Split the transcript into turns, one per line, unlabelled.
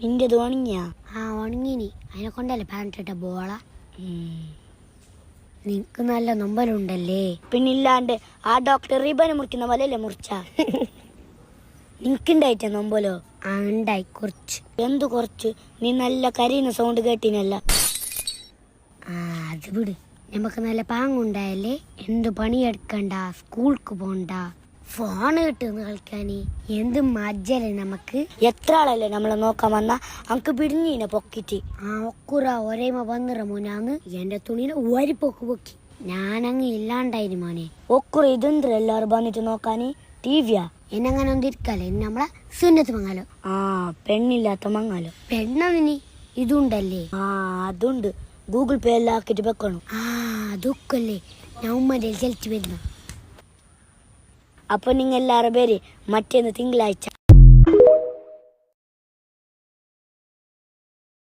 നിന്റെത് ഉണങ്ങിയാ?
ഉണങ്ങിനി. അതിനെ കൊണ്ടല്ലേ പാൻറ്റിട്ട ബോള. നിനക്ക് നല്ല നൊമ്പലുണ്ടല്ലേ?
പിന്നില്ലാണ്ട് ആ ഡോക്ടർ റിബന് മുറിക്കുന്ന പോലെയല്ലേ മുറിച്ച? നിനക്കുണ്ടായിട്ട നൊമ്പലോ?
ഉണ്ടായി കുറച്ച്.
എന്തു കുറച്ച്? നീ നല്ല കരയുന്ന സൗണ്ട് കേട്ടിനല്ല.
അത് വിട്. നമുക്ക് നല്ല പാങ്ങുണ്ടായല്ലേ. എന്ത് പണിയെടുക്കണ്ട, സ്കൂൾക്ക് പോണ്ട, ഫോണ് കിട്ടുന്ന കളിക്കാന്. എന്ത് മജ്ജല്ലേ നമുക്ക്.
എത്ര ആളല്ലേ നമ്മളെ നോക്കാൻ വന്ന? അനക്ക് പിടിഞ്ഞീനെ പൊക്കിറ്റ്.
ഒക്കുറ ഒരേമ വന്നിറ മോനാന്ന് എന്റെ തുണിനെ ഒരിപ്പൊക്ക് പൊക്കി. ഞാനങ്ങ് ഇല്ലാണ്ടായിന് മോനെ.
ഒക്കുറ ഇതെന്ത്ര എല്ലാരും വന്നിട്ട് നോക്കാന്? ടിവിയാ?
എന്നെങ്ങനെ ഒന്നിരിക്കല്ലേ നമ്മളെ സുന്നത്ത് മങ്ങാലോ.
പെണ്ണില്ലാത്ത മങ്ങാലോ.
പെണ്ണതിന് ഇതുണ്ടല്ലേ?
അതുണ്ട്. ഗൂഗിൾ പേ എല്ലാം ആക്കിട്ട് വെക്കണം.
അതൊക്കല്ലേ ഞാൻ ഉമ്മന്റെ ചെലിച്ചു വരുന്നു.
അപ്പൊ നിങ്ങൾ എല്ലാവരുടെ പേര് മറ്റേന്ന് തിങ്കളാഴ്ച